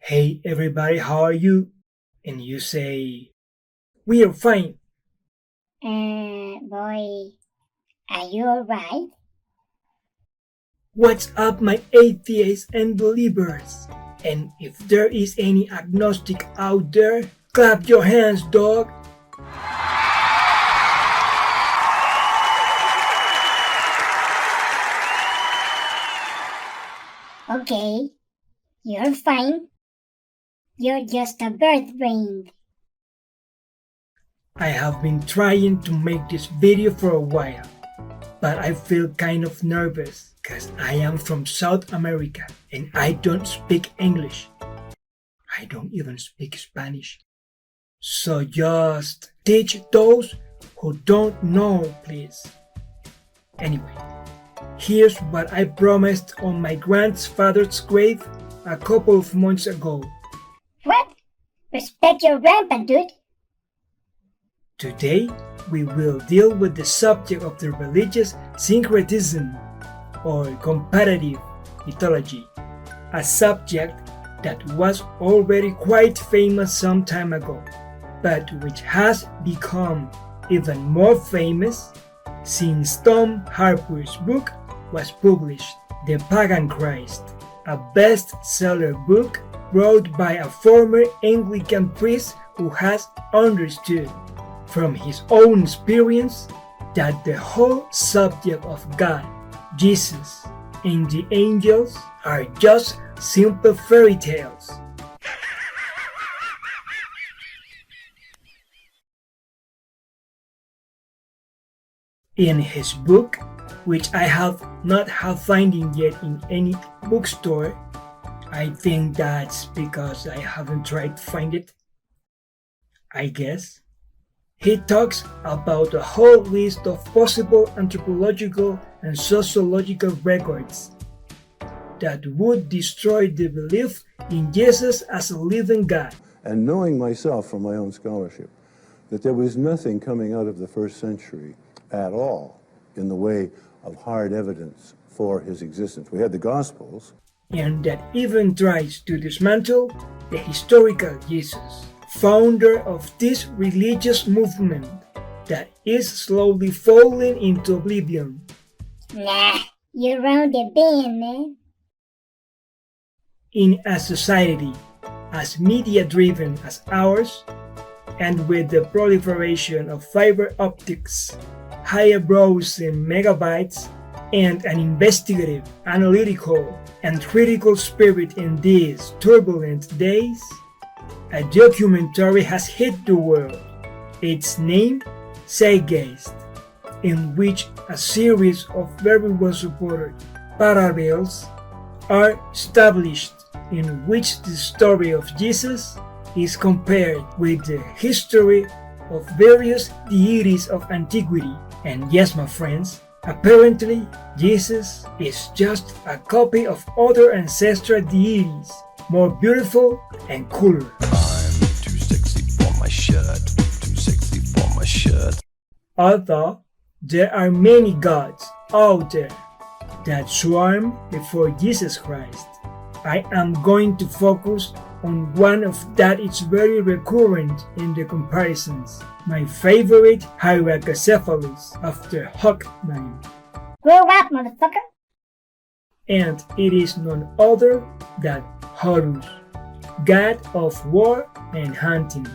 Hey everybody, how are you? And you say, we are fine. Boy, are you alright? What's up, my atheists and believers? And if there is any agnostic out there, clap your hands, dog. Okay, you're fine. You're just a bird brain. I have been trying to make this video for a while, but I feel kind of nervous because I am from South America and I don't speak English. I don't even speak Spanish. So just teach those who don't know, please. Anyway, here's what I promised on my grandfather's grave a couple of months ago. What? Respect your grandpa, dude. Today, we will deal with the subject of the religious syncretism or comparative mythology, a subject that was already quite famous some time ago, but which has become even more famous since Tom Harpur's book was published, The Pagan Christ, a bestseller book wrote by a former Anglican priest who has understood from his own experience that the whole subject of God, Jesus, and the angels are just simple fairy tales. In his book, which I have not had finding yet in any bookstore, I think that's because I haven't tried to find it, I guess. He talks about a whole list of possible anthropological and sociological records that would destroy the belief in Jesus as a living God. And knowing myself from my own scholarship that there was nothing coming out of the first century at all in the way of hard evidence for his existence. We had the Gospels. And that even tries to dismantle the historical Jesus, founder of this religious movement that is slowly falling into oblivion. Nah, you're round the bend, man. In a society as media-driven as ours, and with the proliferation of fiber optics, higher browsing megabytes, and an investigative, analytical, and critical spirit in these turbulent days, a documentary has hit the world. Its name, Zeitgeist, in which a series of very well-supported parallels are established in which the story of Jesus is compared with the history of various deities of antiquity. And yes, my friends, apparently Jesus is just a copy of other ancestral deities, more beautiful and cooler. I'm too sexy for my shirt, too sexy for my shirt. Although there are many gods out there that swarm before Jesus Christ, I am going to focus on one of that is very recurrent in the comparisons, my favorite Hierarchocephalus after Hawkman. Grow up, motherfucker. And it is none other than Horus, god of war and hunting.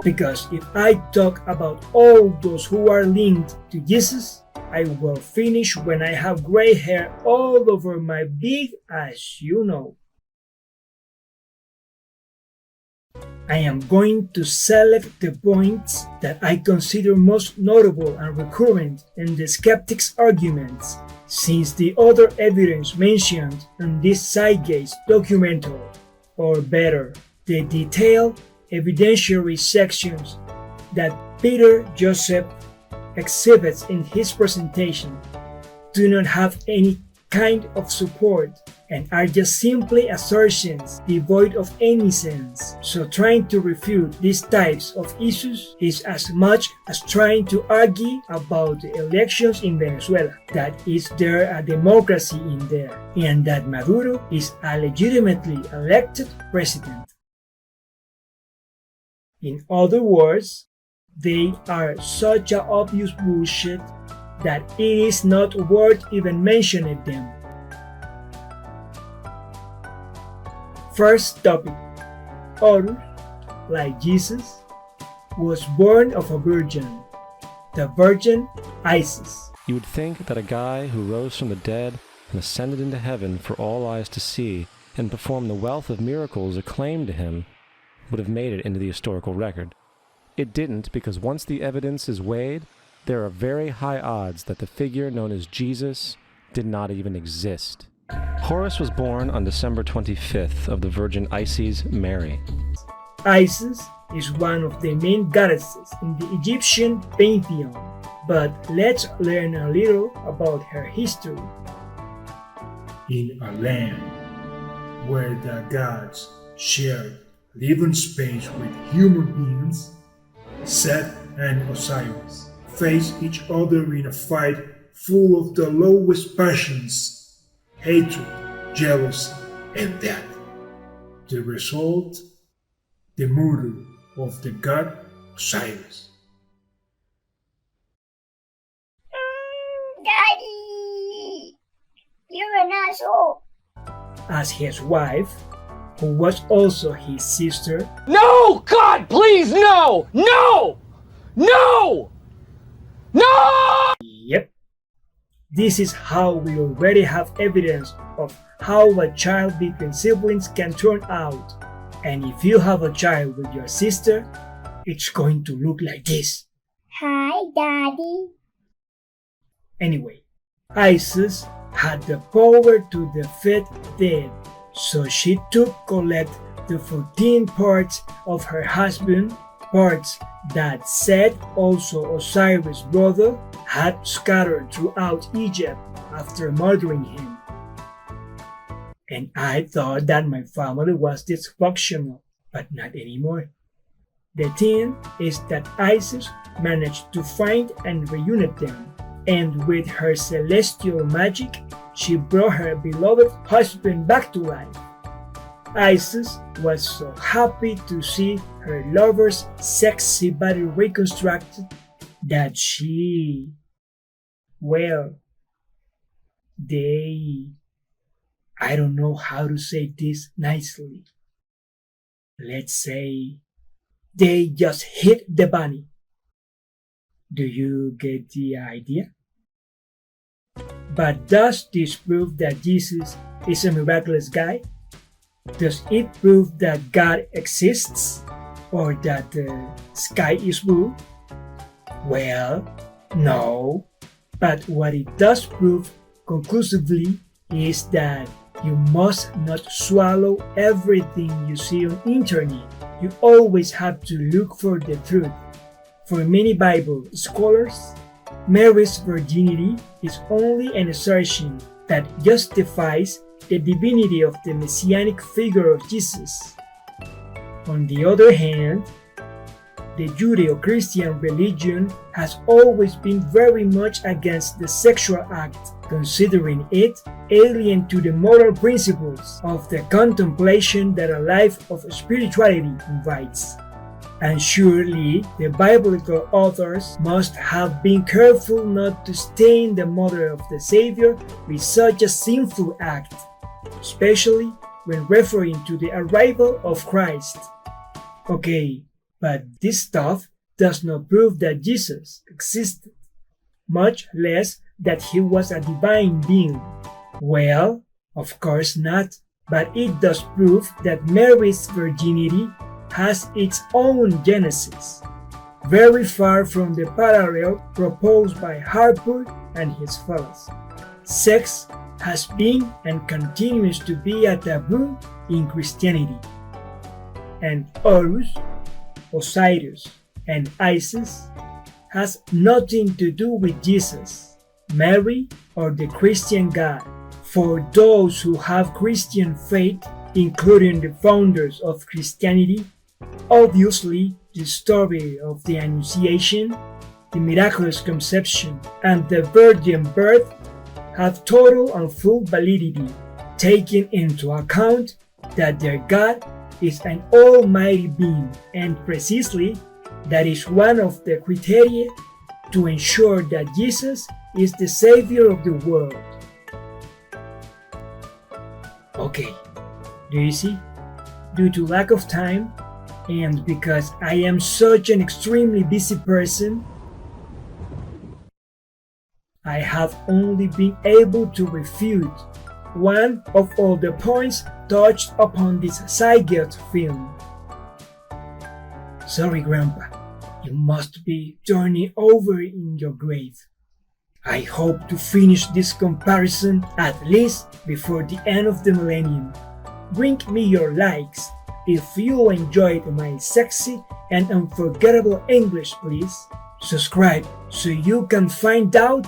Because if I talk about all those who are linked to Jesus, I will finish when I have gray hair all over my big ass, you know. I am going to select the points that I consider most notable and recurrent in the skeptics' arguments, since the other evidence mentioned in this Zeitgeist documentary, or better, the detailed evidentiary sections that Peter Joseph exhibits in his presentation, do not have any kind of support and are just simply assertions devoid of any sense. So trying to refute these types of issues is as much as trying to argue about the elections in Venezuela, that is there a democracy in there, and that Maduro is a legitimately elected president. In other words, they are such a obvious bullshit that it is not worth even mentioning them. First topic. Horus, like Jesus, was born of a virgin, the Virgin Isis. You would think that a guy who rose from the dead and ascended into heaven for all eyes to see and performed the wealth of miracles acclaimed to him would have made it into the historical record. It didn't, because once the evidence is weighed, there are very high odds that the figure known as Jesus did not even exist. Horus was born on December 25th of the Virgin Isis Mary. Isis is one of the main goddesses in the Egyptian pantheon, but let's learn a little about her history. In a land where the gods shared living space with human beings, Seth and Osiris face each other in a fight full of the lowest passions, hatred, jealousy, and death. The result? The murder of the god Osiris. Daddy! You're an asshole! As his wife, who was also his sister, No! God, please, no! No! No! No! yep. This is how we already have evidence of how a child between siblings can turn out. And if you have a child with your sister, it's going to look like this. Hi, Daddy. Anyway, Isis had the power to defeat death, so she took collect the 14 parts of her husband, parts that Seth, also Osiris' brother, had scattered throughout Egypt after murdering him. And I thought that my family was dysfunctional, but not anymore. The thing is that Isis managed to find and reunite them, and with her celestial magic, she brought her beloved husband back to life. Isis was so happy to see her lover's sexy body reconstructed that I don't know how to say this nicely. Let's say they just hit the bunny. Do you get the idea? But does this prove that Jesus is a miraculous guy? Does it prove that God exists? Or that the sky is blue? Well, no. But what it does prove conclusively is that you must not swallow everything you see on internet. You always have to look for the truth. For many Bible scholars, Mary's virginity is only an assertion that justifies the divinity of the messianic figure of Jesus. On the other hand, the Judeo-Christian religion has always been very much against the sexual act, considering it alien to the moral principles of the contemplation that a life of spirituality invites. And surely the biblical authors must have been careful not to stain the mother of the Savior with such a sinful act, especially when referring to the arrival of Christ. Okay, but this stuff does not prove that Jesus existed, much less that he was a divine being. Well, of course not, but it does prove that Mary's virginity has its own genesis, very far from the parallel proposed by Harpur and his fellows. Sex has been and continues to be a taboo in Christianity. And Horus, Osiris, and Isis has nothing to do with Jesus, Mary, or the Christian God. For those who have Christian faith, including the founders of Christianity, obviously the story of the Annunciation, the miraculous conception, and the virgin birth have total and full validity, taking into account that their God is an almighty being, and precisely that is one of the criteria to ensure that Jesus is the Savior of the world. Okay, do you see? Due to lack of time, and because I am such an extremely busy person, I have only been able to refute one of all the points touched upon this Zygote film. Sorry, Grandpa, you must be turning over in your grave. I hope to finish this comparison at least before the end of the millennium. Bring me your likes if you enjoyed my sexy and unforgettable English, please. Subscribe so you can find out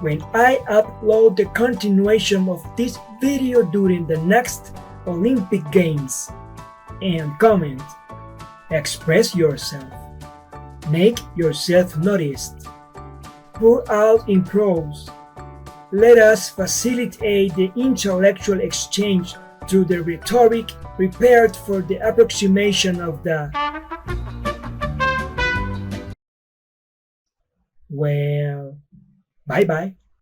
when I upload the continuation of this video during the next Olympic Games. And comment. Express yourself. Make yourself noticed. Pour out in prose. Let us facilitate the intellectual exchange through the rhetoric prepared for the approximation of the... Well, bye-bye.